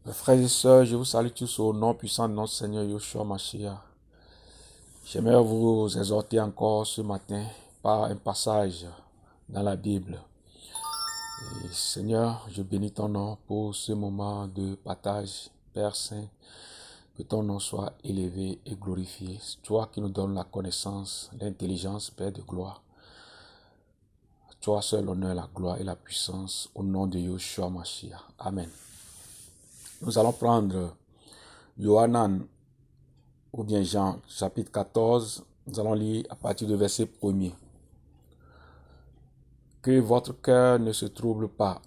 Mes frères et sœurs, je vous salue tous au nom puissant de notre Seigneur Yeshua Mashiach. J'aimerais vous exhorter encore ce matin par un passage dans la Bible. Et Seigneur, je bénis ton nom pour ce moment de partage. Père Saint, que ton nom soit élevé et glorifié. Toi qui nous donnes la connaissance, l'intelligence, Père de gloire. Toi seul l'honneur, la gloire et la puissance au nom de Yeshua Mashiach. Amen. Nous allons prendre Yohanan ou bien Jean, chapitre 14, nous allons lire à partir du verset 1er. Que votre cœur ne se trouble pas.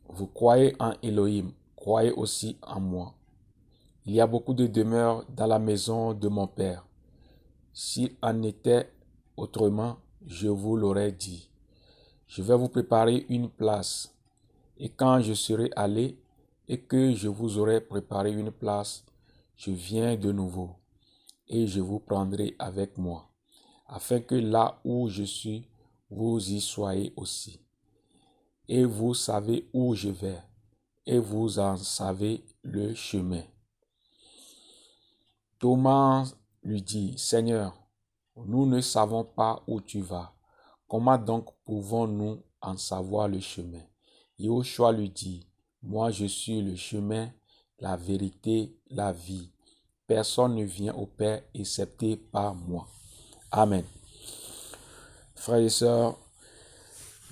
Vous croyez en Elohim, croyez aussi en moi. Il y a beaucoup de demeures dans la maison de mon Père. S'il en était autrement, je vous l'aurais dit. Je vais vous préparer une place. Et quand je serai allé et que je vous aurai préparé une place, je viens de nouveau et je vous prendrai avec moi, afin que là où je suis, vous y soyez aussi. Et vous savez où je vais, et vous en savez le chemin. Thomas lui dit, Seigneur, nous ne savons pas où tu vas. Comment donc pouvons-nous en savoir le chemin? Yahushua lui dit, moi je suis le chemin, la vérité, la vie. Personne ne vient au Père excepté par moi. Amen. Frères et sœurs,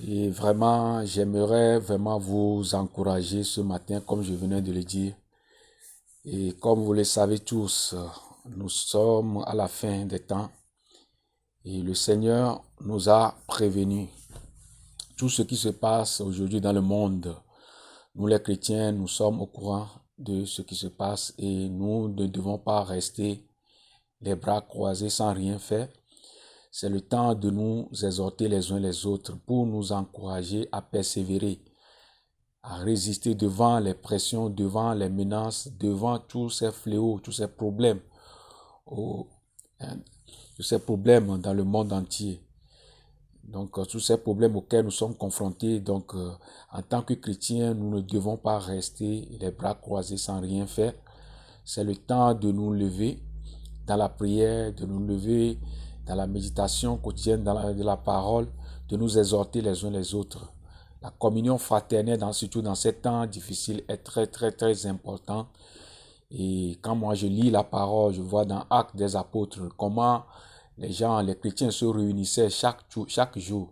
et vraiment, j'aimerais vraiment vous encourager ce matin, comme je venais de le dire. Et comme vous le savez tous, nous sommes à la fin des temps. Et le Seigneur nous a prévenus. Tout ce qui se passe aujourd'hui dans le monde, nous les chrétiens, nous sommes au courant de ce qui se passe et nous ne devons pas rester les bras croisés sans rien faire. C'est le temps de nous exhorter les uns les autres pour nous encourager à persévérer, à résister devant les pressions, devant les menaces, devant tous ces fléaux, tous ces problèmes, tous ces problèmes dans le monde entier. Donc, tous ces problèmes auxquels nous sommes confrontés, donc, en tant que chrétiens, nous ne devons pas rester les bras croisés sans rien faire. C'est le temps de nous lever dans la prière, de nous lever dans la méditation quotidienne de la parole, de nous exhorter les uns les autres. La communion fraternelle, surtout dans ces temps difficiles, est très, très, très importante. Et quand moi je lis la parole, je vois dans Actes des Apôtres comment les gens, les chrétiens se réunissaient chaque jour,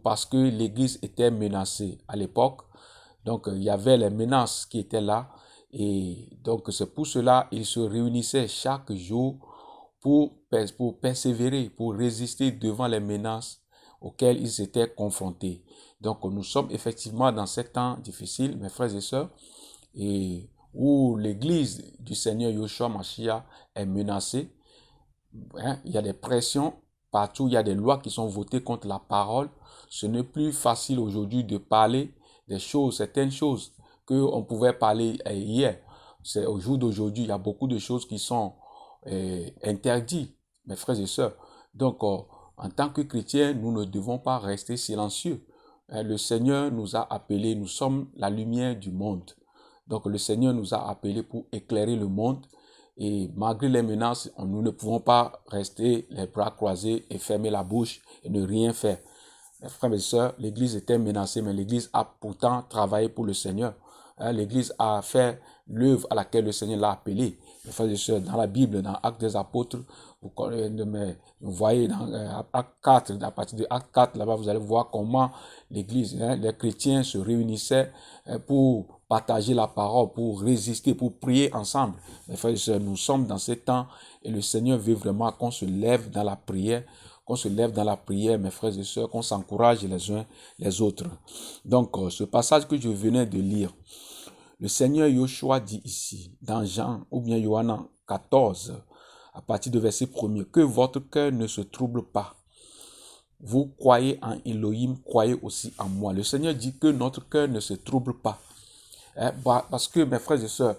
parce que l'église était menacée à l'époque. Donc, il y avait les menaces qui étaient là. Et donc, c'est pour cela qu'ils se réunissaient chaque jour pour persévérer, pour résister devant les menaces auxquelles ils étaient confrontés. Donc, nous sommes effectivement dans ces temps difficiles, mes frères et sœurs, et où l'église du Seigneur Yeshua Mashiach est menacée. Il y a des pressions partout, il y a des lois qui sont votées contre la parole. Ce n'est plus facile aujourd'hui de parler des choses, certaines choses qu'on pouvait parler hier. C'est au jour d'aujourd'hui, il y a beaucoup de choses qui sont interdites, mes frères et sœurs. Donc, en tant que chrétiens, nous ne devons pas rester silencieux. Le Seigneur nous a appelés, nous sommes la lumière du monde. Donc, le Seigneur nous a appelés pour éclairer le monde. Et malgré les menaces, nous ne pouvons pas rester les bras croisés et fermer la bouche et ne rien faire. Mes frères et sœurs, l'église était menacée, mais l'église a pourtant travaillé pour le Seigneur. L'église a fait l'œuvre à laquelle le Seigneur l'a appelé. Mes frères et sœurs, dans la Bible, dans Actes des Apôtres, vous voyez dans Acte 4, à partir de Acte 4, là-bas, vous allez voir comment l'église, les chrétiens se réunissaient pour partager la parole, pour résister, pour prier ensemble. Mes frères et sœurs, nous sommes dans ces temps et le Seigneur veut vraiment qu'on se lève dans la prière, mes frères et sœurs, qu'on s'encourage les uns les autres. Donc, ce passage que je venais de lire, le Seigneur Yeshua dit ici, dans Jean ou bien Yohanan 14, à partir du verset 1er, que votre cœur ne se trouble pas. Vous croyez en Elohim, croyez aussi en moi. Le Seigneur dit que notre cœur ne se trouble pas. Parce que, mes frères et sœurs,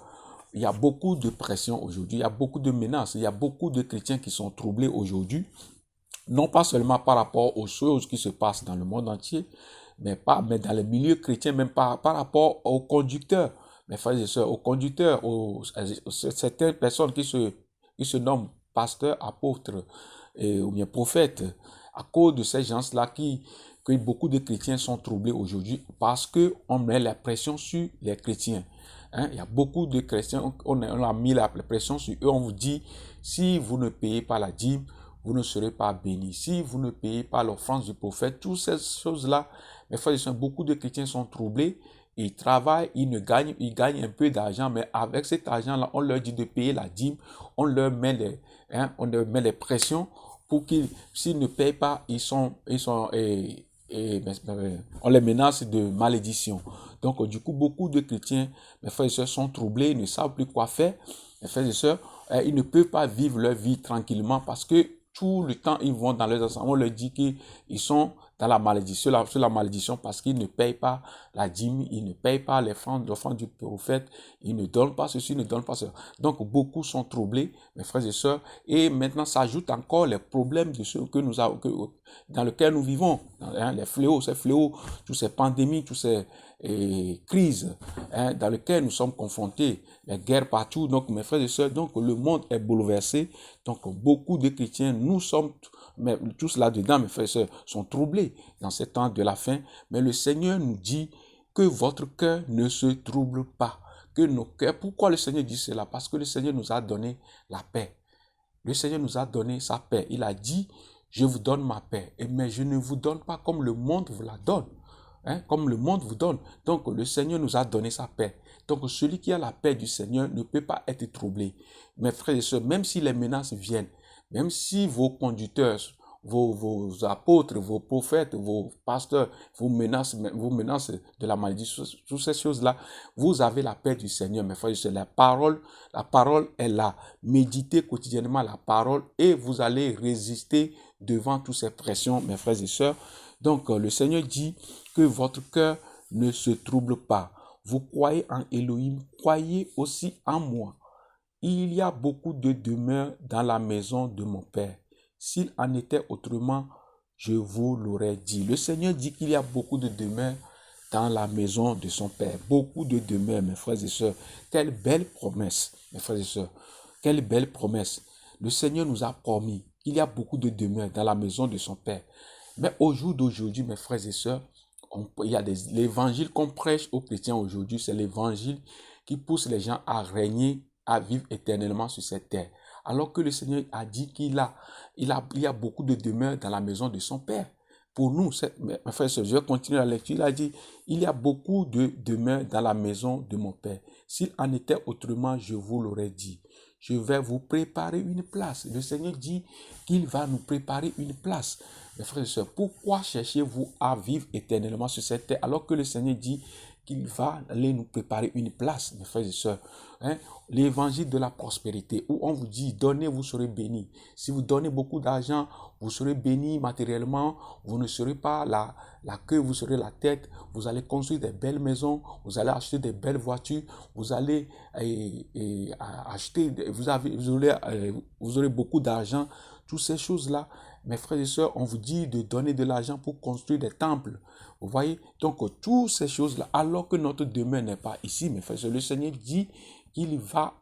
il y a beaucoup de pression aujourd'hui, il y a beaucoup de menaces, il y a beaucoup de chrétiens qui sont troublés aujourd'hui, non pas seulement par rapport aux choses qui se passent dans le monde entier, mais dans les milieux chrétiens, même par rapport aux conducteurs. mes frères et sœurs, aux conducteurs, à certaines personnes qui se nomment pasteurs, apôtres ou bien prophètes, à cause de ces gens-là que beaucoup de chrétiens sont troublés aujourd'hui parce qu'on met la pression sur les chrétiens. Hein? Il y a beaucoup de chrétiens, on a mis la pression sur eux, on vous dit, si vous ne payez pas la dîme, vous ne serez pas bénis. Si vous ne payez pas l'offrande du prophète, toutes ces choses-là, mes frères et sœurs, beaucoup de chrétiens sont troublés. Ils travaillent, ils gagnent un peu d'argent, mais avec cet argent-là, on leur dit de payer la dîme, on leur met les pressions pour qu'ils, s'ils ne payent pas, on les menace de malédiction. Donc, du coup, beaucoup de chrétiens, mes frères et sœurs, sont troublés, ils ne savent plus quoi faire. Mes frères et sœurs, ils ne peuvent pas vivre leur vie tranquillement parce que tout le temps, ils vont dans leurs assemblées. On leur dit qu'ils sont dans la malédiction, sur la malédiction parce qu'ils ne payent pas la dîme, ils ne payent pas l'offrande du prophète, ils ne donnent pas ceci, ils ne donnent pas cela. Donc, beaucoup sont troublés, mes frères et sœurs, et maintenant s'ajoutent encore les problèmes de ceux dans lesquels nous vivons, hein, les fléaux, ces fléaux, toutes ces pandémies, toutes ces crises dans lesquelles nous sommes confrontés, les guerres partout. Donc, mes frères et sœurs, donc le monde est bouleversé. Donc, beaucoup de chrétiens, nous sommes tous là-dedans, mes frères et sœurs, sont troublés dans ces temps de la fin. Mais le Seigneur nous dit que votre cœur ne se trouble pas. Que nos cœurs, pourquoi le Seigneur dit cela? Parce que le Seigneur nous a donné la paix. Le Seigneur nous a donné sa paix. Il a dit, je vous donne ma paix, mais je ne vous donne pas comme le monde vous la donne. Hein, comme le monde vous donne. Donc, le Seigneur nous a donné sa paix. Donc, celui qui a la paix du Seigneur ne peut pas être troublé. Mes frères et sœurs, même si les menaces viennent, même si vos conducteurs, vos apôtres, vos prophètes, vos pasteurs vous menacent de la malédiction, toutes ces choses-là, vous avez la paix du Seigneur, mes frères et sœurs. La parole est là. Méditez quotidiennement la parole et vous allez résister devant toutes ces pressions, mes frères et sœurs. Donc, le Seigneur dit que votre cœur ne se trouble pas. Vous croyez en Elohim, croyez aussi en moi. Il y a beaucoup de demeures dans la maison de mon Père. S'il en était autrement, je vous l'aurais dit. Le Seigneur dit qu'il y a beaucoup de demeures dans la maison de son Père. Beaucoup de demeures, mes frères et sœurs. Quelle belle promesse, mes frères et sœurs. Quelle belle promesse. Le Seigneur nous a promis qu'il y a beaucoup de demeures dans la maison de son Père. Mais au jour d'aujourd'hui, mes frères et sœurs, il y a l'évangile qu'on prêche aux chrétiens aujourd'hui, c'est l'évangile qui pousse les gens à régner, à vivre éternellement sur cette terre. Alors que le Seigneur a dit qu'il y a beaucoup de demeures dans la maison de son Père. Pour nous, mes frères et sœurs, je vais continuer la lecture. Il a dit, il y a beaucoup de demeures dans la maison de mon Père. S'il en était autrement, je vous l'aurais dit. Je vais vous préparer une place. Le Seigneur dit qu'il va nous préparer une place. Mes frères et sœurs, pourquoi cherchez-vous à vivre éternellement sur cette terre alors que le Seigneur dit qu'il va aller nous préparer une place, mes frères et sœurs. Hein? L'évangile de la prospérité, où on vous dit, donnez, vous serez bénis. Si vous donnez beaucoup d'argent, vous serez bénis matériellement, vous ne serez pas la queue, vous serez la tête, vous allez construire des belles maisons, vous allez acheter des belles voitures, vous allez acheter, vous aurez beaucoup d'argent. Toutes ces choses-là, mes frères et sœurs, on vous dit de donner de l'argent pour construire des temples. Vous voyez? Donc, toutes ces choses-là, alors que notre demeure n'est pas ici, mes frères et sœurs, le Seigneur dit qu'il va,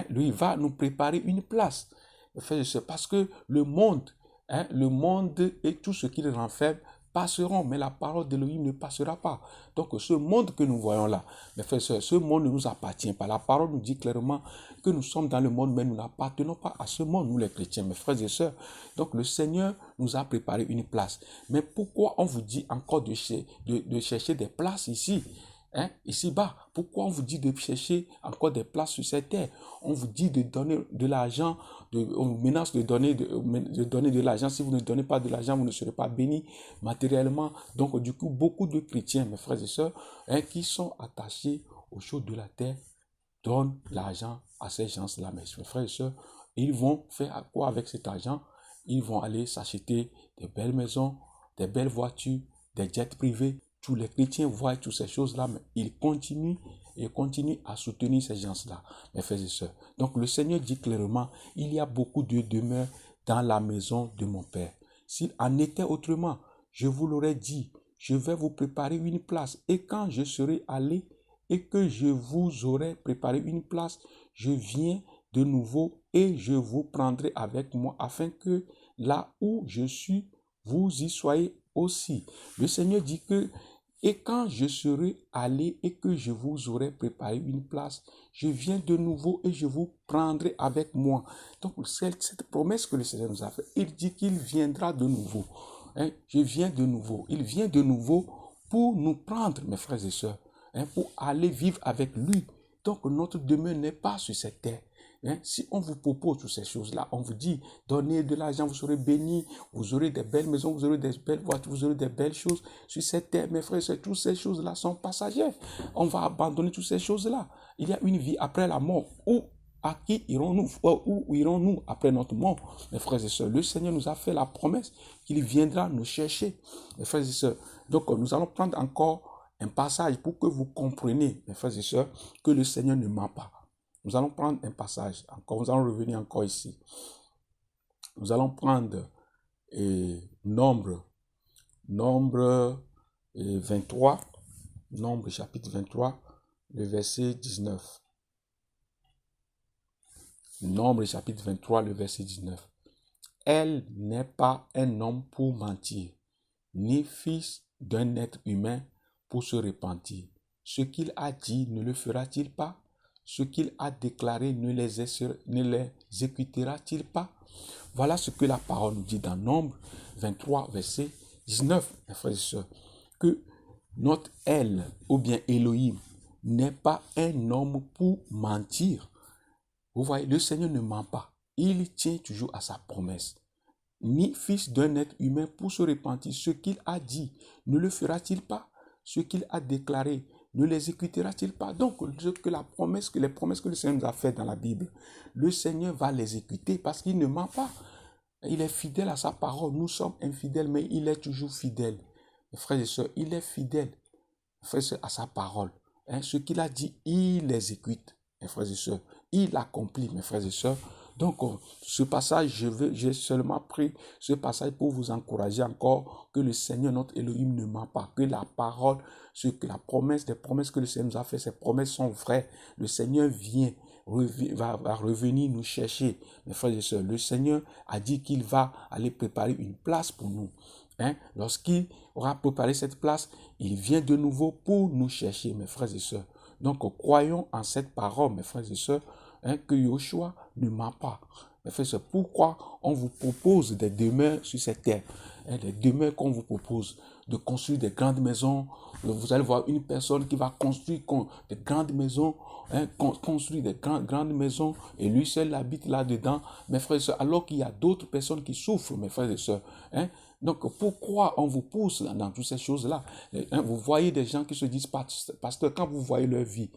lui, va nous préparer une place. Mes frères et sœurs, parce que le monde et tout ce qu'il renferme passeront, mais la parole d'Élohim ne passera pas. Donc, ce monde que nous voyons là, mes frères et sœurs, ce monde ne nous appartient pas. La parole nous dit clairement que nous sommes dans le monde, mais nous n'appartenons pas à ce monde, nous les chrétiens, mes frères et sœurs. Donc, le Seigneur nous a préparé une place. Mais pourquoi on vous dit encore de chercher des places ici? Ici-bas, pourquoi on vous dit de chercher encore des places sur cette terre? On vous dit de donner de l'argent, on vous menace de donner de l'argent. Si vous ne donnez pas de l'argent, vous ne serez pas bénis matériellement. Donc, du coup, beaucoup de chrétiens, mes frères et sœurs, qui sont attachés aux choses de la terre, donnent l'argent à ces gens-là. Mes frères et sœurs, ils vont faire quoi avec cet argent? Ils vont aller s'acheter des belles maisons, des belles voitures, des jets privés. Tous les chrétiens voient toutes ces choses-là, mais ils continuent à soutenir ces gens-là, mes frères et sœurs. Donc le Seigneur dit clairement, il y a beaucoup de demeures dans la maison de mon Père. S'il en était autrement, je vous l'aurais dit, je vais vous préparer une place. Et quand je serai allé et que je vous aurai préparé une place, je viens de nouveau et je vous prendrai avec moi afin que là où je suis, vous y soyez aussi. Le Seigneur dit que et quand je serai allé et que je vous aurai préparé une place, je viens de nouveau et je vous prendrai avec moi. Donc, cette promesse que le Seigneur nous a faite, il dit qu'il viendra de nouveau. Je viens de nouveau. Il vient de nouveau pour nous prendre, mes frères et sœurs, pour aller vivre avec lui. Donc, notre demeure n'est pas sur cette terre. Si on vous propose toutes ces choses-là, on vous dit, donnez de l'argent, vous serez bénis, vous aurez des belles maisons, vous aurez des belles voitures, vous aurez des belles choses sur cette terre. Mes frères et sœurs, toutes ces choses-là sont passagères. On va abandonner toutes ces choses-là. Il y a une vie après la mort. Où à qui irons-nous? Où irons-nous après notre mort? Mes frères et sœurs, le Seigneur nous a fait la promesse qu'il viendra nous chercher. Mes frères et sœurs, donc nous allons prendre encore un passage pour que vous compreniez, mes frères et sœurs, que le Seigneur ne ment pas. Nous allons prendre un passage, encore, nous allons revenir encore ici. Nous allons prendre Nombre 23, Nombre chapitre 23, le verset 19. Nombre chapitre 23, le verset 19. Elle n'est pas un homme pour mentir, ni fils d'un être humain pour se repentir. Ce qu'il a dit ne le fera-t-il pas? Ce qu'il a déclaré ne les exécutera-t-il pas? Voilà ce que la parole nous dit dans Nombre 23, verset 19, mes frères et sœurs. Que notre elle, ou bien Elohim, n'est pas un homme pour mentir. Vous voyez, le Seigneur ne ment pas. Il tient toujours à sa promesse. Ni fils d'un être humain pour se repentir. Ce qu'il a dit, ne le fera-t-il pas? Ce qu'il a déclaré, ne l'exécutera-t-il pas? Donc, les promesses que le Seigneur nous a faites dans la Bible, le Seigneur va l'exécuter parce qu'il ne ment pas. Il est fidèle à sa parole. Nous sommes infidèles, mais il est toujours fidèle. Mes frères et sœurs, il est fidèle, frères et sœurs, à sa parole. Ce qu'il a dit, il l'exécute, mes frères et sœurs. Il accomplit, mes frères et sœurs. Donc, ce passage, j'ai seulement pris ce passage pour vous encourager encore que le Seigneur, notre Elohim, ne ment pas, que la parole, des promesses que le Seigneur nous a fait, ces promesses sont vraies. Le Seigneur va revenir nous chercher, mes frères et sœurs. Le Seigneur a dit qu'il va aller préparer une place pour nous. Lorsqu'il aura préparé cette place, il vient de nouveau pour nous chercher, mes frères et sœurs. Donc, croyons en cette parole, mes frères et sœurs, que Yoshua ne ment pas. Mes frères et sœurs, pourquoi on vous propose des demeures sur cette terre? Des demeures qu'on vous propose, de construire des grandes maisons. Vous allez voir une personne qui va construire des grandes maisons, construire des grandes maisons, et lui seul habite là-dedans, mes frères et sœurs, alors qu'il y a d'autres personnes qui souffrent, mes frères et sœurs. Donc, pourquoi on vous pousse dans toutes ces choses-là? Vous voyez des gens qui se disent, pasteur, quand vous voyez leur vie,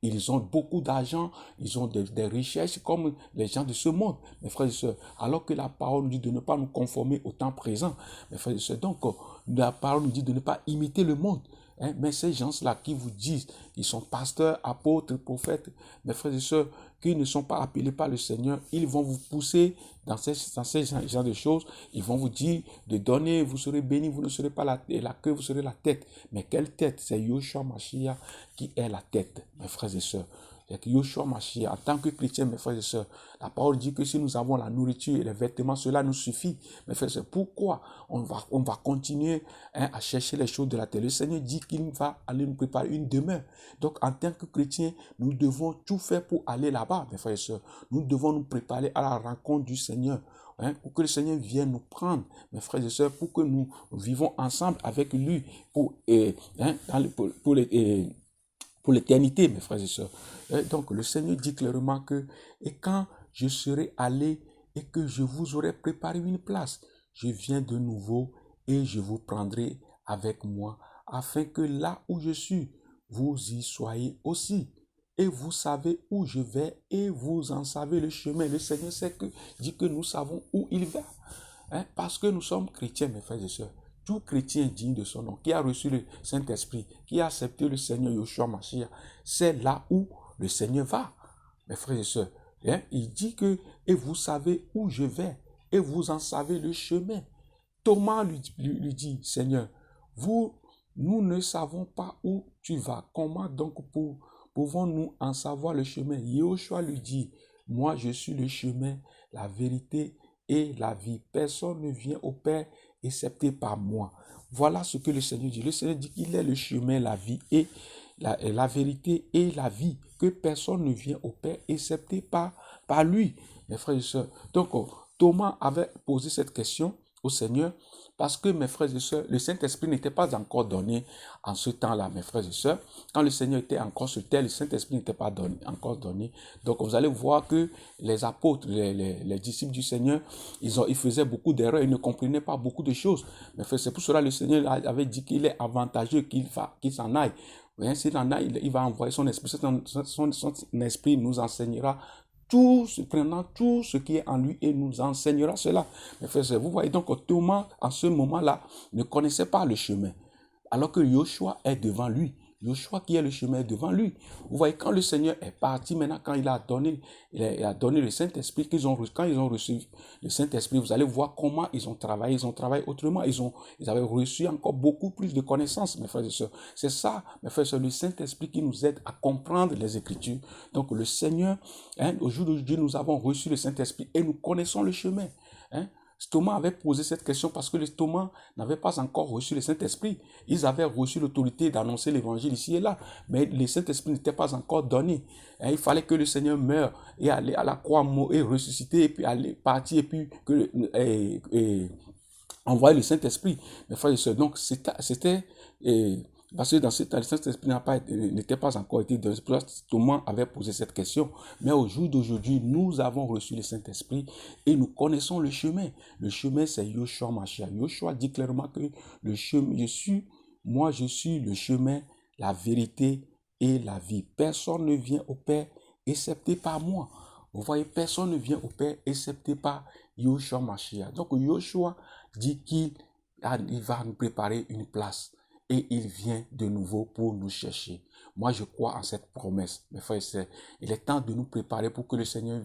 ils ont beaucoup d'argent, ils ont des richesses comme les gens de ce monde, mes frères et sœurs, alors que la parole nous dit de ne pas nous conformer au temps présent, mes frères et sœurs. Donc, la parole nous dit de ne pas imiter le monde. Mais ces gens-là qui vous disent qu'ils sont pasteurs, apôtres, prophètes, mes frères et sœurs, qui ne sont pas appelés par le Seigneur, ils vont vous pousser dans ces genres de choses. Ils vont vous dire de donner, vous serez bénis, vous ne serez pas la queue, vous serez la tête. Mais quelle tête? C'est Yoshua Mashiach qui est la tête, mes frères et sœurs. Yoshua Mashiach, en tant que chrétien, mes frères et sœurs, la parole dit que si nous avons la nourriture et les vêtements, cela nous suffit. Mes frères et sœurs, pourquoi on va continuer à chercher les choses de la terre? Le Seigneur dit qu'il va aller nous préparer une demeure. Donc, en tant que chrétiens, nous devons tout faire pour aller là-bas, mes frères et sœurs. Nous devons nous préparer à la rencontre du Seigneur. Pour que le Seigneur vienne nous prendre, mes frères et sœurs, pour que nous vivons ensemble avec lui pour l'éternité, mes frères et sœurs. Donc, le Seigneur dit clairement que, et quand je serai allé et que je vous aurai préparé une place, je viens de nouveau et je vous prendrai avec moi, afin que là où je suis, vous y soyez aussi. Et vous savez où je vais et vous en savez le chemin. Le Seigneur dit que nous savons où il va. Parce que nous sommes chrétiens, mes frères et sœurs. Tout chrétien digne de son nom, qui a reçu le Saint-Esprit, qui a accepté le Seigneur Yoshua Mashiach, c'est là où le Seigneur va, mes frères et sœurs. Il dit que, et vous savez où je vais, et vous en savez le chemin. Thomas lui dit, Seigneur, vous nous ne savons pas où tu vas. Comment donc pouvons-nous en savoir le chemin? Yahushua lui dit, moi je suis le chemin, la vérité et la vie. Personne ne vient au Père excepté par moi. Voilà ce que le Seigneur dit. Le Seigneur dit qu'il est le chemin, la vie et la vérité et la vie. Que personne ne vient au Père excepté par lui, mes frères et sœurs. Donc, Thomas avait posé cette question au Seigneur parce que, mes frères et sœurs, le Saint-Esprit n'était pas encore donné en ce temps-là, mes frères et sœurs. Quand le Seigneur était encore sur terre, le Saint-Esprit n'était pas encore donné. Donc, vous allez voir que les apôtres, les disciples du Seigneur, ils faisaient beaucoup d'erreurs, ils ne comprenaient pas beaucoup de choses. Mais c'est pour cela que le Seigneur avait dit qu'il est avantageux qu'il s'en aille. S'il en aille, il va envoyer son esprit. Son esprit nous enseignera prenant tout ce qui est en lui et nous enseignera cela. Mes frères, vous voyez donc que Thomas, en ce moment-là, ne connaissait pas le chemin, alors que Yoshua est devant lui. Yoshua qui est le chemin est devant lui. Vous voyez, quand le Seigneur est parti, maintenant, quand il a donné le Saint-Esprit, quand ils ont reçu le Saint-Esprit, vous allez voir comment ils ont travaillé autrement. Ils avaient reçu encore beaucoup plus de connaissances, mes frères et sœurs. C'est ça, mes frères et sœurs, le Saint-Esprit qui nous aide à comprendre les Écritures. Donc, le Seigneur, au jour d'aujourd'hui, nous avons reçu le Saint-Esprit et nous connaissons le chemin. Thomas avait posé cette question parce que les Thomas n'avaient pas encore reçu le Saint-Esprit. Ils avaient reçu l'autorité d'annoncer l'évangile ici et là, mais le Saint-Esprit n'était pas encore donné. Et il fallait que le Seigneur meure et aller à la croix et ressusciter et puis aller partir et puis envoyer le Saint-Esprit. Mes frères et sœurs, donc c'était parce que dans ce temps, le Saint-Esprit n'était pas encore été donné. Thomas avait posé cette question. Mais au jour d'aujourd'hui, nous avons reçu le Saint-Esprit et nous connaissons le chemin. Le chemin, c'est Yoshua Mashiach. Yoshua dit clairement que le chemin, moi je suis le chemin, la vérité et la vie. Personne ne vient au Père excepté par moi. Vous voyez, personne ne vient au Père excepté par Yoshua Mashiach. Donc Yoshua dit qu'il va nous préparer une place. Et il vient de nouveau pour nous chercher. Moi, je crois en cette promesse. Mes frères et sœurs, il est temps de nous préparer pour que le Seigneur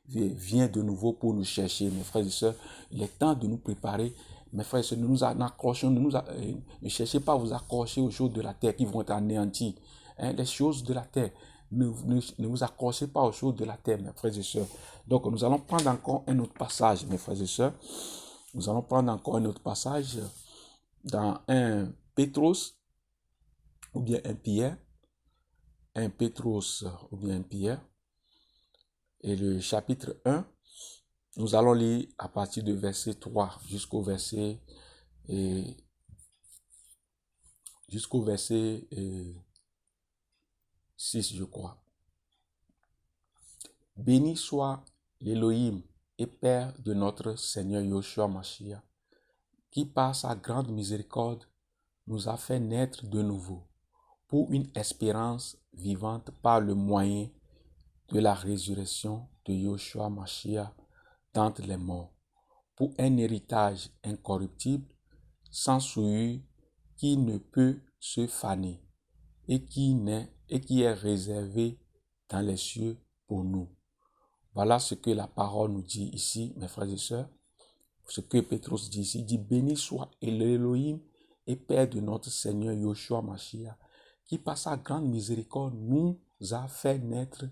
vienne de nouveau pour nous chercher. Mes frères et sœurs, il est temps de nous préparer. Mes frères et sœurs, ne cherchez pas à vous accrocher aux choses de la terre qui vont être anéanties. Les choses de la terre. Ne vous accrochez pas aux choses de la terre, mes frères et sœurs. Donc, nous allons prendre encore un autre passage, mes frères et sœurs. Nous allons prendre encore un autre passage dans un Pétros ou bien un Pierre, un Pétros ou bien un Pierre, et le chapitre 1, nous allons lire à partir du verset 3 jusqu'au verset 6, je crois. Béni soit l'Élohim et Père de notre Seigneur Yoshua Mashiach, qui par sa grande miséricorde nous a fait naître de nouveau pour une espérance vivante par le moyen de la résurrection de Yoshua Mashiach d'entre les morts, pour un héritage incorruptible, sans souillure, qui ne peut se faner et qui est réservé dans les cieux pour nous. Voilà ce que la parole nous dit ici, mes frères et sœurs. Ce que Pétros dit ici, il dit, béni soit l'Élohim et Père de notre Seigneur Yoshua Mashiach, qui par sa grande miséricorde nous a fait naître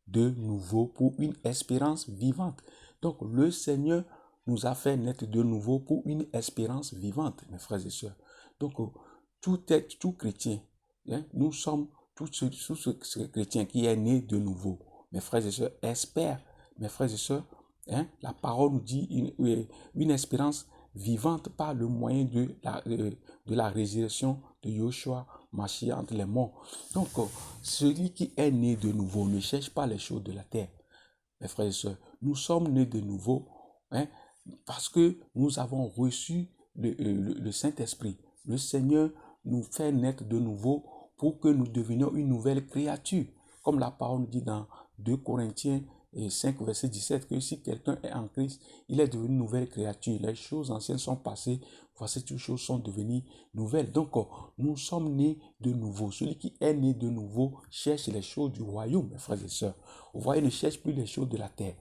de nouveau pour une espérance vivante. Donc le Seigneur nous a fait naître de nouveau pour une espérance vivante, mes frères et sœurs. Donc tout chrétien, nous sommes tout ce chrétien qui est né de nouveau, mes frères et sœurs, espère, mes frères et sœurs, la parole nous dit une espérance vivante par le moyen de la résurrection de Yoshua Mashiach entre les morts. Donc, celui qui est né de nouveau ne cherche pas les choses de la terre. Mes frères et sœurs, nous sommes nés de nouveau parce que nous avons reçu le Saint-Esprit. Le Seigneur nous fait naître de nouveau pour que nous devenions une nouvelle créature. Comme la parole nous dit dans 2 Corinthiens 5, verset 17, que si quelqu'un est en Christ, il est devenu une nouvelle créature. Les choses anciennes sont passées, voici toutes choses sont devenues nouvelles. Donc, nous sommes nés de nouveau. Celui qui est né de nouveau cherche les choses du royaume, mes frères et sœurs. Vous voyez, ne cherche plus les choses de la terre.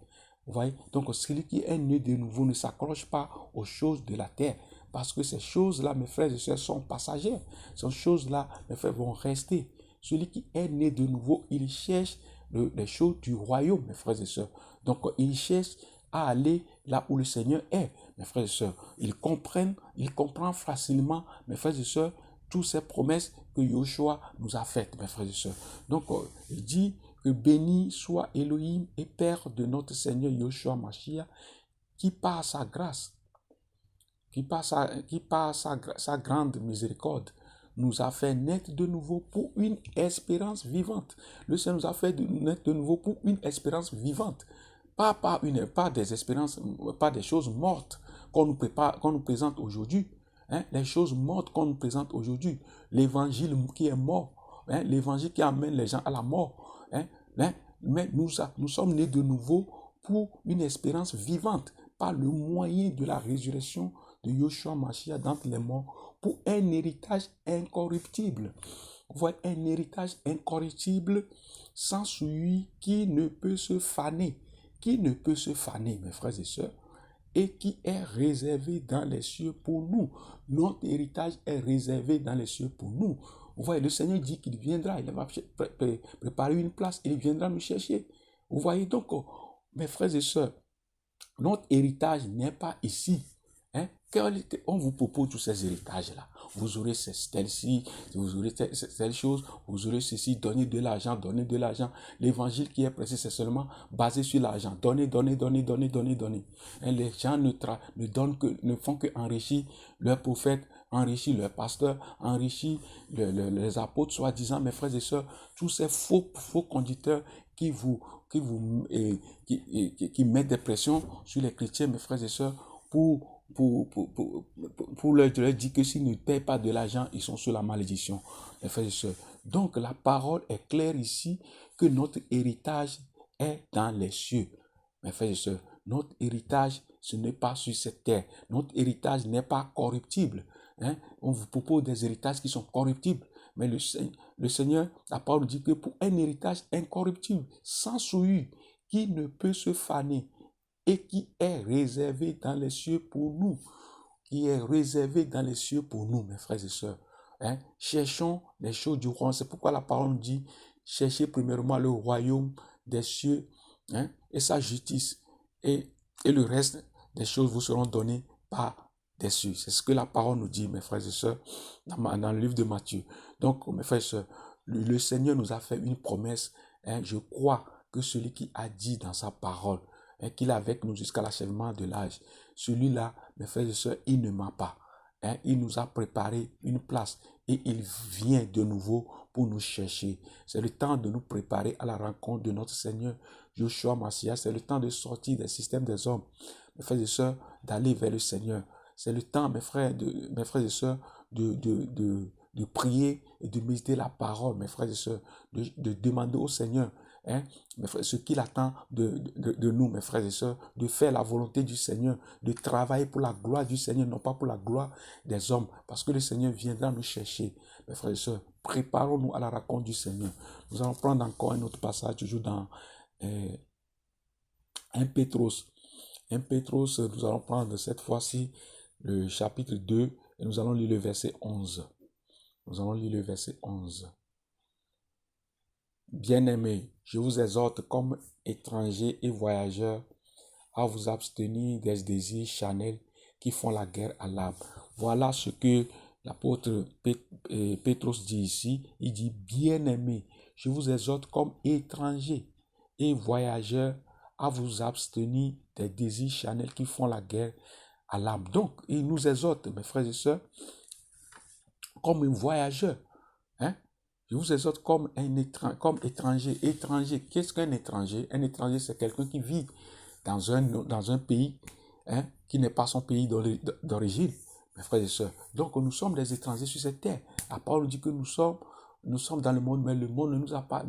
Vous voyez, donc celui qui est né de nouveau ne s'accroche pas aux choses de la terre. Parce que ces choses-là, mes frères et sœurs, sont passagères. Ces choses-là, mes frères, vont rester. Celui qui est né de nouveau, il cherche les choses du royaume, mes frères et sœurs. Donc, il cherche à aller là où le Seigneur est, mes frères et sœurs. Il comprend facilement, mes frères et sœurs, toutes ces promesses que Yoshua nous a faites, mes frères et sœurs. Donc, il dit que béni soit Elohim et Père de notre Seigneur Yoshua Mashiach, qui par sa grâce, qui par sa grande miséricorde, nous a fait naître de nouveau pour une espérance vivante. Le Seigneur nous a fait naître de nouveau pour une espérance vivante. Pas des espérances, pas des choses mortes qu'on nous présente aujourd'hui. Hein, les choses mortes qu'on nous présente aujourd'hui. L'évangile qui est mort. Hein, l'évangile qui amène les gens à la mort. Hein, mais nous sommes nés de nouveau pour une espérance vivante, par le moyen de la résurrection de Yoshua Mashiach d'entre les morts, pour un héritage incorruptible. Vous voyez, un héritage incorruptible sans souillure qui ne peut se faner. Qui ne peut se faner, mes frères et sœurs, et qui est réservé dans les cieux pour nous. Notre héritage est réservé dans les cieux pour nous. Vous voyez, le Seigneur dit qu'il viendra, il va préparer une place, il viendra nous chercher. Vous voyez donc, mes frères et sœurs, notre héritage n'est pas ici. Hein? On vous propose tous ces héritages-là. Vous aurez celle-ci, vous aurez telle chose, vous aurez ceci, donnez de l'argent, donnez de l'argent. L'évangile qui est prêché, c'est seulement basé sur l'argent. Donnez. Et les gens ne font que enrichir leurs prophètes, enrichir leurs pasteurs, enrichir les apôtres, soi-disant, mes frères et sœurs, tous ces faux conducteurs qui mettent des pressions sur les chrétiens, mes frères et sœurs, pour leur dire que s'ils ne payent pas de l'argent, ils sont sous la malédiction, mes frères et sœurs. Donc la parole est claire ici que notre héritage est dans les cieux, mes frères et sœurs. Notre héritage, ce n'est pas sur cette terre. Notre héritage n'est pas corruptible. Hein? On vous propose des héritages qui sont corruptibles. Mais le Seigneur, la parole dit que pour un héritage incorruptible, sans souillure, qui ne peut se faner, et qui est réservé dans les cieux pour nous. Qui est réservé dans les cieux pour nous, mes frères et sœurs. Hein? Cherchons les choses du royaume. C'est pourquoi la parole dit, cherchez premièrement le royaume des cieux, hein, et sa justice. Et le reste des choses vous seront données par des cieux. C'est ce que la parole nous dit, mes frères et sœurs, dans le livre de Matthieu. Donc, mes frères et sœurs, le Seigneur nous a fait une promesse. Hein, je crois que celui qui a dit dans sa parole, hein, qu'il est avec nous jusqu'à l'achèvement de l'âge, celui-là, mes frères et sœurs, il ne ment pas. Hein, il nous a préparé une place et il vient de nouveau pour nous chercher. C'est le temps de nous préparer à la rencontre de notre Seigneur Yoshua Mashiach. C'est le temps de sortir des systèmes des hommes, mes frères et sœurs, d'aller vers le Seigneur. C'est le temps, mes frères et sœurs, de prier et de méditer la parole, mes frères et sœurs, de demander au Seigneur, hein, mes frères, ce qu'il attend de nous, mes frères et sœurs, de faire la volonté du Seigneur, de travailler pour la gloire du Seigneur, non pas pour la gloire des hommes, parce que le Seigneur viendra nous chercher. Mes frères et sœurs, préparons-nous à la rencontre du Seigneur. Nous allons prendre encore un autre passage, toujours dans 1 Pétros. 1 Pétros, nous allons prendre cette fois-ci le chapitre 2 et nous allons lire le verset 11. Nous allons lire le verset 11. Bien-aimés, je vous exhorte comme étrangers et voyageurs à vous abstenir des désirs charnels qui font la guerre à l'âme. Voilà ce que l'apôtre Pétros dit ici. Il dit, bien-aimés, je vous exhorte comme étrangers et voyageurs à vous abstenir des désirs charnels qui font la guerre à l'âme. Donc, il nous exhorte, mes frères et sœurs, comme un voyageur. Hein? Je vous exhorte comme étranger. Étranger, qu'est-ce qu'un étranger? Un étranger, c'est quelqu'un qui vit dans un pays, hein, qui n'est pas son pays d'origine, mes frères et sœurs. Donc, nous sommes des étrangers sur cette terre. La parole dit que nous sommes dans le monde, mais le monde ne nous a pas...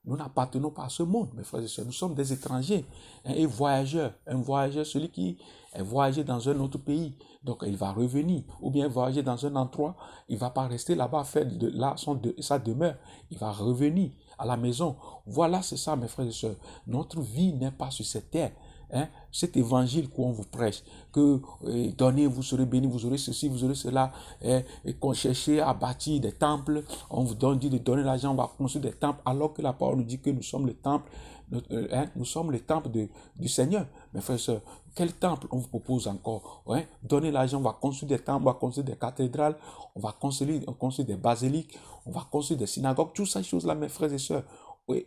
Nous n'appartenons pas à ce monde, mes frères et sœurs. Nous sommes des étrangers, hein, et voyageurs. Un voyageur, celui qui est voyagé dans un autre pays. Donc, il va revenir. Ou bien voyager dans un endroit, il ne va pas rester là-bas, faire de là sa demeure. Il va revenir à la maison. Voilà, c'est ça, mes frères et sœurs. Notre vie n'est pas sur cette terre. hein, cet évangile qu'on vous prêche, que donnez, vous serez bénis, vous aurez ceci, vous aurez cela, et qu'on cherchait à bâtir des temples, on vous dit de donner l'argent, on va construire des temples, alors que la parole nous dit que nous sommes le temple, nous sommes le temple du Seigneur. Mes frères et sœurs, quel temple on vous propose encore? Ouais? Donnez l'argent, on va construire des temples, on va construire des cathédrales, on va construire des basiliques, on va construire des synagogues, toutes ces choses-là, mes frères et sœurs. Oui,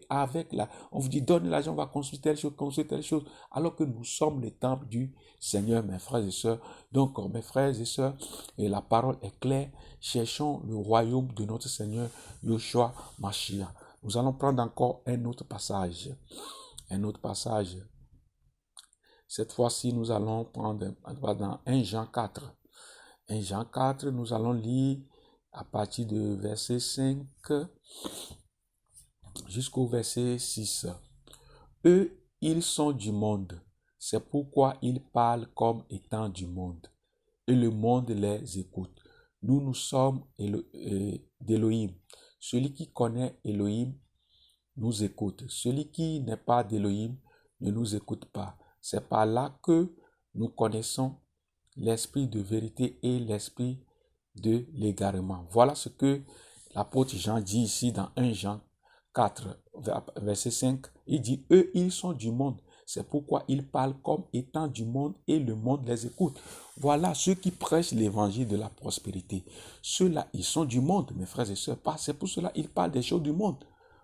on vous dit, donnez l'argent, on va construire telle chose, alors que nous sommes les temples du Seigneur, mes frères et sœurs. Donc, mes frères et sœurs, et la parole est claire, cherchons le royaume de notre Seigneur, Yoshua Mashiach. Nous allons prendre encore un autre passage. Un autre passage. Cette fois-ci, nous allons prendre dans 1 Jean 4. 1 Jean 4, nous allons lire à partir de verset 5 jusqu'au verset 6. Eux, ils sont du monde. C'est pourquoi ils parlent comme étant du monde. Et le monde les écoute. Nous sommes d'Élohim. Celui qui connaît Élohim nous écoute. Celui qui n'est pas d'Élohim ne nous écoute pas. C'est par là que nous connaissons l'esprit de vérité et l'esprit de l'égarement. Voilà ce que l'apôtre Jean dit ici dans 1 Jean 4, verset 5. Il dit, eux, ils sont du monde. C'est pourquoi ils parlent comme étant du monde et le monde les écoute. Voilà ceux qui prêchent l'évangile de la prospérité. Ceux-là, ils sont du monde, mes frères et sœurs. C'est pour cela qu'ils parlent des choses du monde.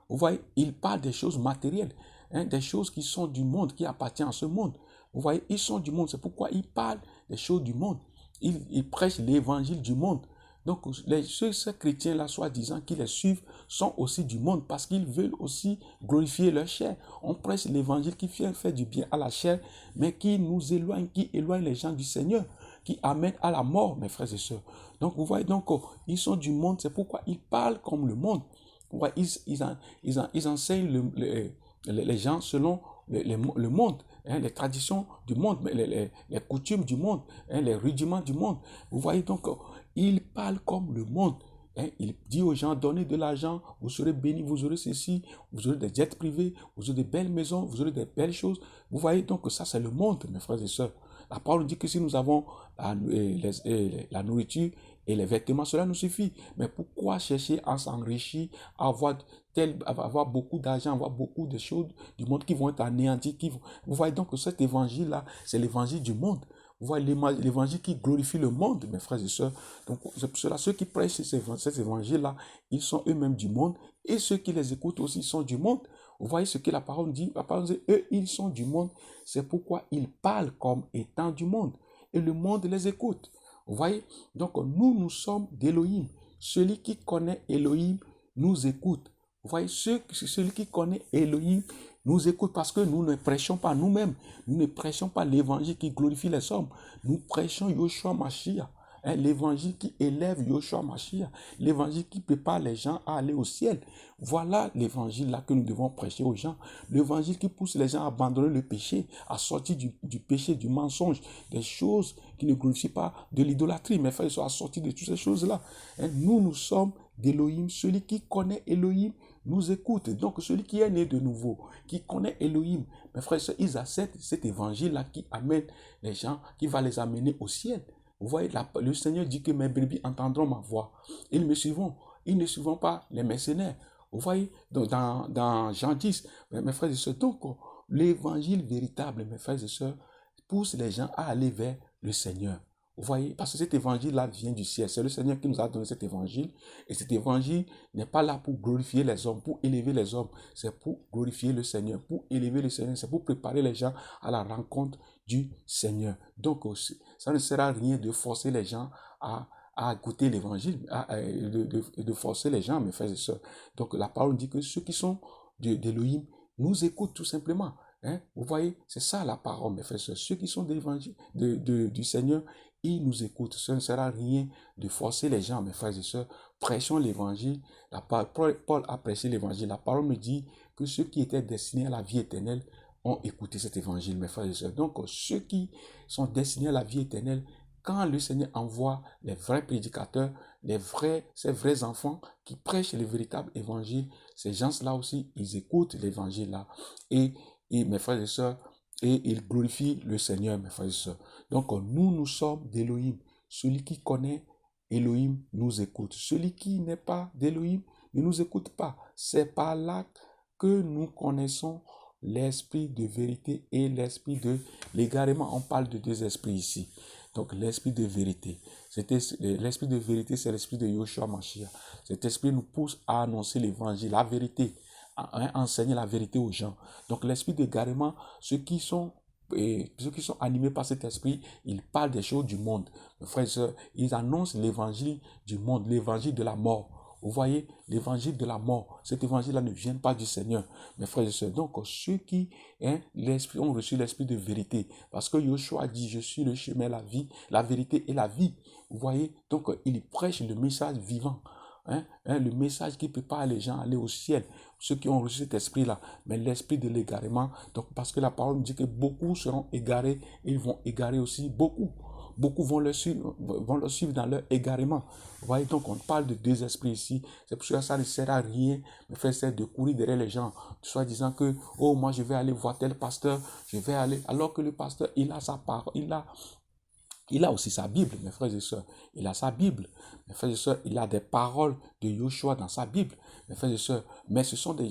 Vous voyez, ils parlent des choses matérielles, des choses qui sont du monde, qui appartiennent à ce monde. Vous voyez, ils sont du monde. C'est pourquoi ils parlent des choses du monde. Ils prêchent l'évangile du monde. Donc, ces chrétiens-là, soi-disant, qui les suivent, sont aussi du monde parce qu'ils veulent aussi glorifier leur chair. On prêche l'évangile qui fait du bien à la chair, mais qui nous éloigne, qui éloigne les gens du Seigneur, qui amène à la mort, mes frères et sœurs. Donc, vous voyez, donc, ils sont du monde, c'est pourquoi ils parlent comme le monde. Vous voyez, ils enseignent les gens selon le monde, les traditions du monde, les coutumes du monde, les rudiments du monde. Vous voyez donc, il parle comme le monde. Il dit aux gens, donnez de l'argent, vous serez bénis, vous aurez ceci, vous aurez des jets privés, vous aurez des belles maisons, vous aurez des belles choses. Vous voyez donc, ça c'est le monde, mes frères et sœurs. La parole dit que si nous avons la nourriture et les vêtements, cela nous suffit. Mais pourquoi chercher à s'enrichir, à avoir beaucoup d'argent, avoir beaucoup de choses du monde qui vont être anéanties? Vous voyez donc que cet évangile-là, c'est l'évangile du monde. Vous voyez l'évangile qui glorifie le monde, mes frères et sœurs. Donc, c'est pour cela, ceux qui prêchent cet évangile-là, ils sont eux-mêmes du monde. Et ceux qui les écoutent aussi sont du monde. Vous voyez ce que la parole dit? La parole dit, eux, ils sont du monde. C'est pourquoi ils parlent comme étant du monde. Et le monde les écoute. Vous voyez? Donc, nous sommes d'Élohim. Celui qui connaît Élohim nous écoute. Vous voyez, celui qui connaît Élohim nous écoute parce que nous ne prêchons pas nous-mêmes. Nous ne prêchons pas l'évangile qui glorifie les hommes. Nous prêchons Yoshua Mashiach. L'évangile qui élève Yoshua Mashiach. L'évangile qui prépare les gens à aller au ciel. Voilà l'évangile là que nous devons prêcher aux gens. L'évangile qui pousse les gens à abandonner le péché, à sortir du péché, du mensonge, des choses qui ne glorifient pas, de l'idolâtrie. Mes frères, ils sont à sortir de toutes ces choses-là. Nous sommes d'Élohim. Celui qui connaît Élohim nous écoute. Donc, celui qui est né de nouveau, qui connaît Élohim, mes frères, ils acceptent cet évangile-là qui amène les gens, qui va les amener au ciel. Vous voyez, le Seigneur dit que mes brebis entendront ma voix. Ils me suivront. Ils ne suivront pas les mercenaires. Vous voyez, dans Jean 10, mes frères et sœurs, donc, l'évangile véritable, mes frères et sœurs, pousse les gens à aller vers le Seigneur. Vous voyez, parce que cet évangile-là vient du ciel. C'est le Seigneur qui nous a donné cet évangile. Et cet évangile n'est pas là pour glorifier les hommes, pour élever les hommes. C'est pour glorifier le Seigneur, pour élever le Seigneur. C'est pour préparer les gens à la rencontre du Seigneur. Donc, ça ne sert à rien de forcer les gens à goûter l'évangile, de forcer les gens, mes frères et sœurs. Donc, la parole dit que ceux qui sont d'Élohim nous écoutent tout simplement. Vous voyez, c'est ça la parole, mes frères et sœurs. Ceux qui sont du Seigneur, ils nous écoutent. Ça ne sert à rien de forcer les gens, mes frères et sœurs. Prêchons l'évangile. Paul a prêché l'évangile. La parole me dit que ceux qui étaient destinés à la vie éternelle ont écouté cet évangile, mes frères et sœurs. Donc, ceux qui sont destinés à la vie éternelle, quand le Seigneur envoie les vrais prédicateurs, ces vrais enfants qui prêchent le véritable évangile, ces gens-là aussi, ils écoutent l'évangile-là. Et mes frères et sœurs, et il glorifie le Seigneur, mes frères et sœurs. Donc, nous sommes d'Élohim. Celui qui connaît Elohim nous écoute. Celui qui n'est pas d'Élohim ne nous écoute pas. C'est par là que nous connaissons l'esprit de vérité et l'esprit de l'égarement. On parle de deux esprits ici. Donc, l'esprit de vérité. L'esprit de vérité, c'est l'esprit de Yoshua Mashiach. Cet esprit nous pousse à annoncer l'évangile, la vérité, à enseigner la vérité aux gens. Donc, l'esprit d'égarement, ceux qui sont animés par cet esprit, ils parlent des choses du monde. Mes frères et sœurs, ils annoncent l'évangile du monde, l'évangile de la mort. Vous voyez, l'évangile de la mort, cet évangile-là ne vient pas du Seigneur, mes frères et sœurs. Donc, ceux qui ont reçu l'esprit de vérité, parce que Yoshua dit, je suis le chemin, la vérité et la vie. Vous voyez, donc il prêche le message vivant. Le message qui prépare les gens à aller au ciel, ceux qui ont reçu cet esprit-là, mais l'esprit de l'égarement, donc parce que la parole nous dit que beaucoup seront égarés, et ils vont égarer aussi beaucoup. Beaucoup vont le suivre dans leur égarement. Vous voyez, donc on parle de deux esprits ici. C'est pour ça que ça ne sert à rien, mais faire de courir derrière les gens, soit disant que, oh, moi je vais aller voir tel pasteur, je vais aller, alors que le pasteur, il a sa parole, il a aussi sa Bible, mes frères et sœurs. Il a sa Bible. Mes frères et sœurs, il a des paroles de Yoshua dans sa Bible. Mes frères et sœurs, mais ce sont des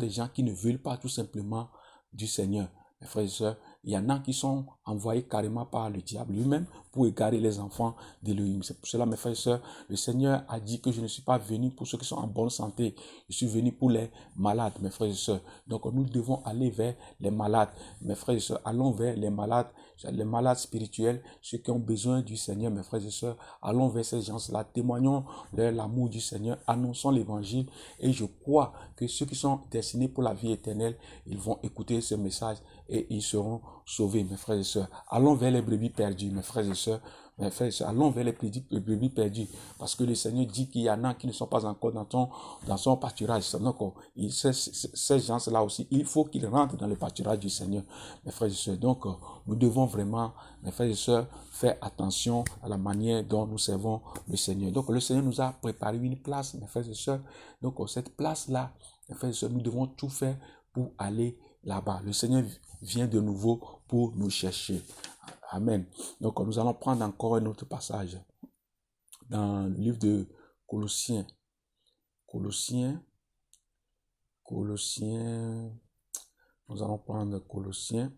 gens qui ne veulent pas tout simplement du Seigneur. Mes frères et sœurs, il y en a qui sont envoyés carrément par le diable lui-même pour égarer les enfants d'Élohim. C'est pour cela, mes frères et sœurs, le Seigneur a dit que je ne suis pas venu pour ceux qui sont en bonne santé. Je suis venu pour les malades, mes frères et sœurs. Donc, nous devons aller vers les malades. Mes frères et sœurs, allons vers les malades spirituels, ceux qui ont besoin du Seigneur, mes frères et sœurs. Allons vers ces gens-là, témoignons de l'amour du Seigneur, annonçons l'évangile. Et je crois que ceux qui sont destinés pour la vie éternelle, ils vont écouter ce message et ils seront sauvés, mes frères et sœurs. Allons vers les brebis perdues, mes frères et sœurs. Mes frères et sœurs, allons vers les brebis perdues. Parce que le Seigneur dit qu'il y en a qui ne sont pas encore dans son pâturage. Donc, ces gens-là aussi, il faut qu'ils rentrent dans le pâturage du Seigneur, mes frères et sœurs. Donc, nous devons vraiment, mes frères et sœurs, faire attention à la manière dont nous servons le Seigneur. Donc, le Seigneur nous a préparé une place, mes frères et sœurs. Donc, cette place-là, mes frères et sœurs, nous devons tout faire pour aller là-bas. Le Seigneur vient de nouveau pour nous chercher. Amen. Donc, nous allons prendre encore un autre passage dans le livre de Colossiens. Nous allons prendre Colossiens,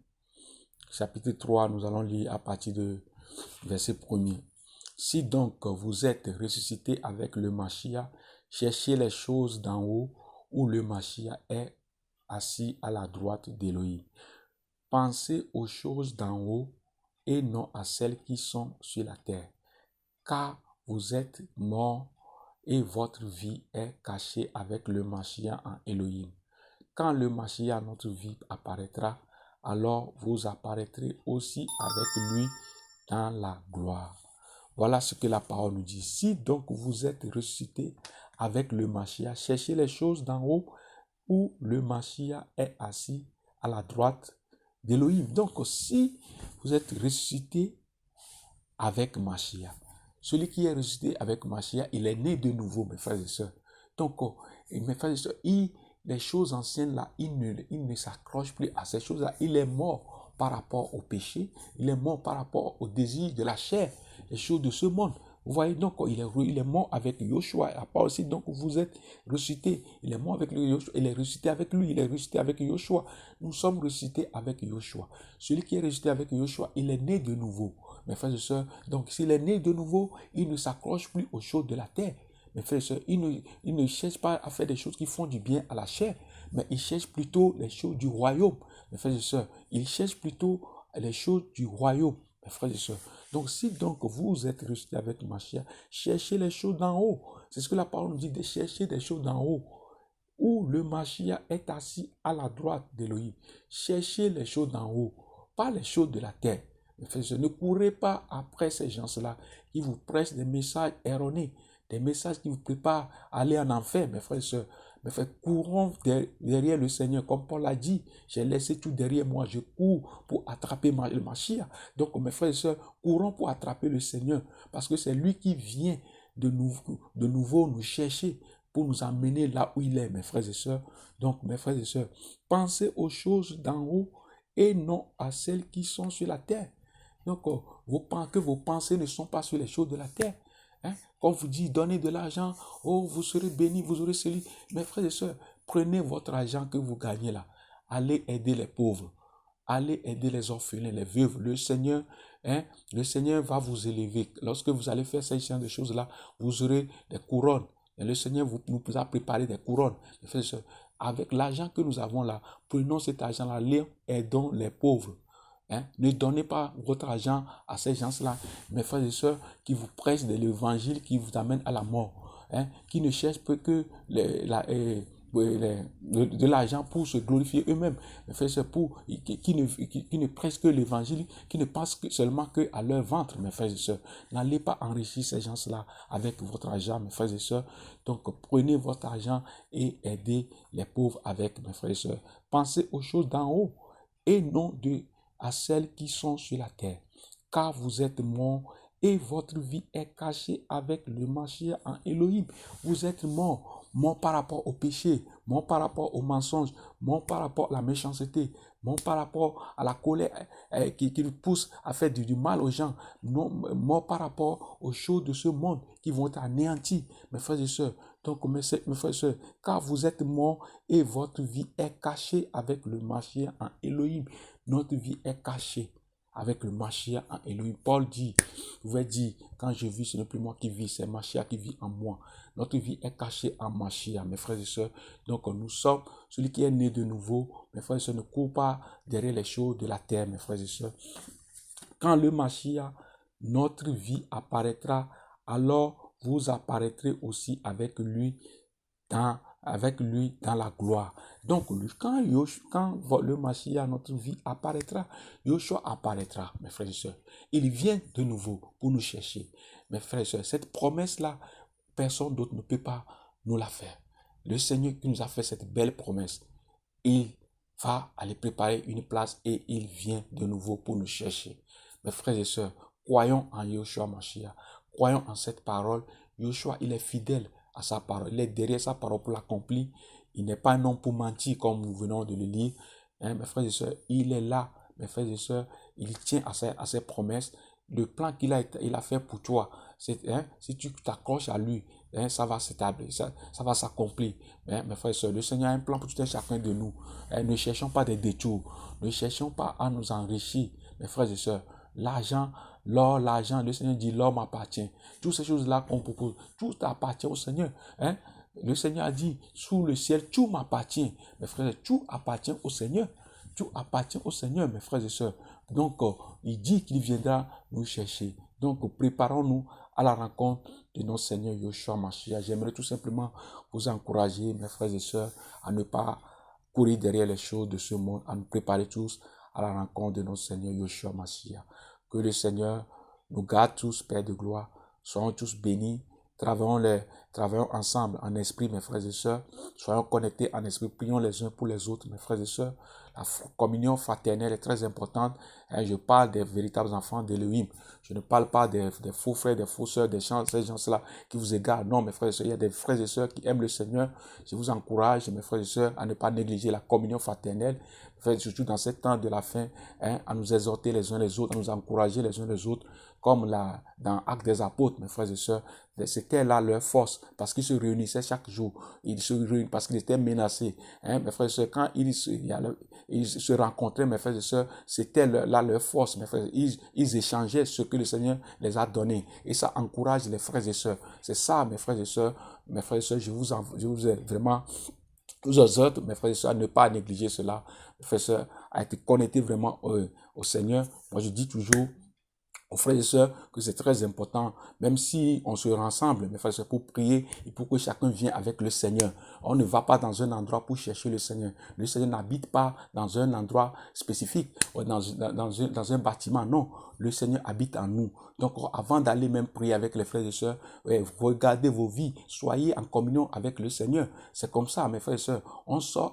chapitre 3, nous allons lire à partir de verset 1er. Si donc vous êtes ressuscités avec le Mashiach, cherchez les choses d'en haut où le Mashiach est assis à la droite d'Élohim. Pensez aux choses d'en haut et non à celles qui sont sur la terre. Car vous êtes morts et votre vie est cachée avec le Mashiach en Élohim. Quand le Mashiach, notre vie, apparaîtra, alors vous apparaîtrez aussi avec lui dans la gloire. Voilà ce que la parole nous dit. Si donc vous êtes ressuscités avec le Mashiach, cherchez les choses d'en haut où le Mashiach est assis à la droite d'Élohim. Donc, si vous êtes ressuscité avec Mashiach, celui qui est ressuscité avec Mashiach, il est né de nouveau, mes frères et sœurs. Donc, mes frères et sœurs, les choses anciennes là, il ne s'accroche plus à ces choses-là. Il est mort par rapport au péché, il est mort par rapport au désir de la chair, les choses de ce monde. Vous voyez, donc, il est mort avec Yoshua. À part aussi, donc, vous êtes ressuscité. Il est mort avec Yoshua. Il est ressuscité avec lui. Il est ressuscité avec Yoshua. Nous sommes ressuscités avec Yoshua. Celui qui est ressuscité avec Yoshua, il est né de nouveau. Mes frères et sœurs, donc, s'il est né de nouveau, il ne s'accroche plus aux choses de la terre. Mes frères et sœurs, il ne cherche pas à faire des choses qui font du bien à la chair, mais il cherche plutôt les choses du royaume. Mes frères et sœurs, il cherche plutôt les choses du royaume. Mes frères et sœurs, donc si donc vous êtes ressuscités avec Mashiach, cherchez les choses d'en haut. C'est ce que la parole nous dit, de chercher des choses d'en haut, où le Mashiach est assis à la droite d'Élohim. Cherchez les choses d'en haut, pas les choses de la terre. Mes frères et sœurs, ne courez pas après ces gens-là qui vous prêchent des messages erronés, des messages qui vous préparent à aller en enfer, mes frères et sœurs. Mais courons derrière le Seigneur. Comme Paul a dit, j'ai laissé tout derrière moi. Je cours pour attraper le Mashiach. Donc, mes frères et sœurs, courons pour attraper le Seigneur. Parce que c'est lui qui vient de nouveau nous chercher pour nous amener là où il est, mes frères et sœurs. Donc, mes frères et sœurs, pensez aux choses d'en haut et non à celles qui sont sur la terre. Donc, que vos pensées ne sont pas sur les choses de la terre. Hein? Quand vous dites, donnez de l'argent, oh, vous serez bénis, vous aurez celui. Mes frères et sœurs, prenez votre argent que vous gagnez là. Allez aider les pauvres. Allez aider les orphelins, les veuves. Le Seigneur va vous élever. Lorsque vous allez faire ces genre de choses-là, vous aurez des couronnes. Et le Seigneur nous a préparé des couronnes. Mes frères et sœurs, avec l'argent que nous avons là, prenons cet argent-là, aidons les pauvres. Hein? Ne donnez pas votre argent à ces gens-là, mes frères et sœurs, qui vous prêchent de l'évangile, qui vous amènent à la mort, hein? Qui ne cherchent que de l'argent pour se glorifier eux-mêmes, mes frères et sœurs, qui ne prêchent que l'évangile, qui ne pensent seulement qu'à leur ventre, mes frères et sœurs. N'allez pas enrichir ces gens-là avec votre argent, mes frères et sœurs. Donc, prenez votre argent et aidez les pauvres avec, mes frères et sœurs. Pensez aux choses d'en haut et non à celles qui sont sur la terre. Car vous êtes morts et votre vie est cachée avec le Mashiach en Elohim. Vous êtes morts. Morts par rapport au péché, morts par rapport au mensonge, morts par rapport à la méchanceté, morts par rapport à la colère qui nous pousse à faire du mal aux gens, morts par rapport aux choses de ce monde qui vont être anéanties, mes frères et sœurs. Donc, mes frères et sœurs, car vous êtes morts et votre vie est cachée avec le Mashiach en Elohim. Notre vie est cachée avec le Mashiach en Elohim. Paul dit, vous pouvez dire, quand je vis, ce n'est plus moi qui vis, c'est Mashiach qui vit en moi. Notre vie est cachée en Mashiach, mes frères et sœurs. Donc nous sommes, celui qui est né de nouveau, mes frères et sœurs, ne court pas derrière les choses de la terre, mes frères et sœurs. Quand le Mashiach, notre vie apparaîtra, alors vous apparaîtrez aussi avec lui dans la gloire. Donc, quand le Mashiach, notre vie, apparaîtra, Yoshua apparaîtra, mes frères et sœurs. Il vient de nouveau pour nous chercher. Mes frères et sœurs, cette promesse-là, personne d'autre ne peut pas nous la faire. Le Seigneur qui nous a fait cette belle promesse, il va aller préparer une place et il vient de nouveau pour nous chercher. Mes frères et sœurs, croyons en Yoshua Mashiach. Croyons en cette parole. Yoshua, il est fidèle à sa parole. Il est derrière sa parole pour l'accomplir. Il n'est pas un homme pour mentir comme nous venons de le lire. Hein, mes frères et sœurs, il est là. Mes frères et sœurs, il tient à ses promesses. Le plan qu'il a fait pour toi, si tu t'accroches à lui, ça va s'établir, ça va s'accomplir. Mes frères et sœurs, le Seigneur a un plan pour tout un chacun de nous. Ne cherchons pas des détours. Ne cherchons pas à nous enrichir. Mes frères et sœurs, l'argent, l'or, l'argent, le Seigneur dit l'or m'appartient. Toutes ces choses-là qu'on propose, tout appartient au Seigneur. Hein? Le Seigneur a dit, sous le ciel, tout m'appartient. Mes frères, tout appartient au Seigneur. Tout appartient au Seigneur, mes frères et sœurs. Donc, il dit qu'il viendra nous chercher. Donc, préparons-nous à la rencontre de notre Seigneur Yoshua Mashiach. J'aimerais tout simplement vous encourager, mes frères et sœurs, à ne pas courir derrière les choses de ce monde, à nous préparer tous à la rencontre de notre Seigneur Yoshua Mashiach. Que le Seigneur nous garde tous, Père de gloire. Soyons tous bénis. Travaillons ensemble en esprit, mes frères et sœurs. Soyons connectés en esprit. Prions les uns pour les autres, mes frères et sœurs. La communion fraternelle est très importante. Je parle des véritables enfants d'Elohim. Je ne parle pas des faux frères, des faux sœurs, ces gens-là qui vous égarent. Non, mes frères et sœurs, il y a des frères et sœurs qui aiment le Seigneur. Je vous encourage, mes frères et sœurs, à ne pas négliger la communion fraternelle. Surtout dans ce temps de la fin, à nous exhorter les uns les autres, à nous encourager les uns les autres, comme dans Actes des Apôtres, mes frères et sœurs. C'était là leur force, parce qu'ils se réunissaient chaque jour. Ils se réunissaient parce qu'ils étaient menacés. Mes frères et sœurs, quand ils se rencontraient, mes frères et sœurs, c'était là leur force, mes frères. Ils échangeaient ce que le Seigneur les a donné. Et ça encourage les frères et sœurs. C'est ça, mes frères et sœurs. Mes frères et sœurs, je vous ai vraiment, tous les autres, mes frères et sœurs, à ne pas négliger cela. Mes frères et sœurs, à être connectés vraiment au Seigneur. Moi, je dis toujours aux frères et sœurs que c'est très important, même si on se rassemble, mes frères et sœurs, pour prier et pour que chacun vienne avec le Seigneur. On ne va pas dans un endroit pour chercher le Seigneur. Le Seigneur n'habite pas dans un endroit spécifique, dans un bâtiment. Non, le Seigneur habite en nous. Donc, avant d'aller même prier avec les frères et sœurs, regardez vos vies, soyez en communion avec le Seigneur. C'est comme ça, mes frères et sœurs. On sort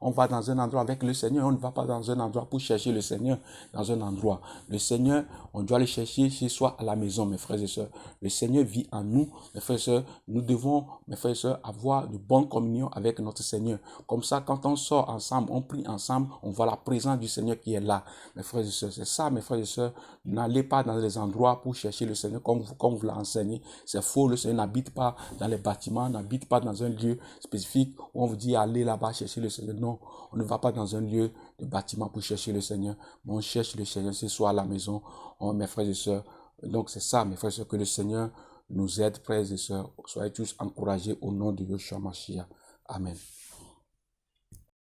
on va dans un endroit avec le Seigneur. On ne va pas dans un endroit pour chercher le Seigneur dans un endroit. Le Seigneur, on doit le chercher chez soi à la maison, mes frères et sœurs. Le Seigneur vit en nous, mes frères et sœurs. Nous devons, mes frères et sœurs, avoir de bonnes communions avec notre Seigneur. Comme ça, quand on sort ensemble, on prie ensemble, on voit la présence du Seigneur qui est là. Mes frères et sœurs, c'est ça, mes frères et sœurs. N'allez pas dans les endroits pour chercher le Seigneur comme vous l'a enseigné. C'est faux, le Seigneur n'habite pas dans les bâtiments, n'habite pas dans un lieu spécifique où on vous dit allez là-bas chercher le Seigneur. Non, on ne va pas dans un lieu de bâtiment pour chercher le Seigneur, mais on cherche le Seigneur, c'est soit à la maison, mes frères et sœurs. Donc c'est ça, mes frères et sœurs, que le Seigneur nous aide, frères et sœurs. Soyez tous encouragés au nom de Yeshua Mashiach. Amen.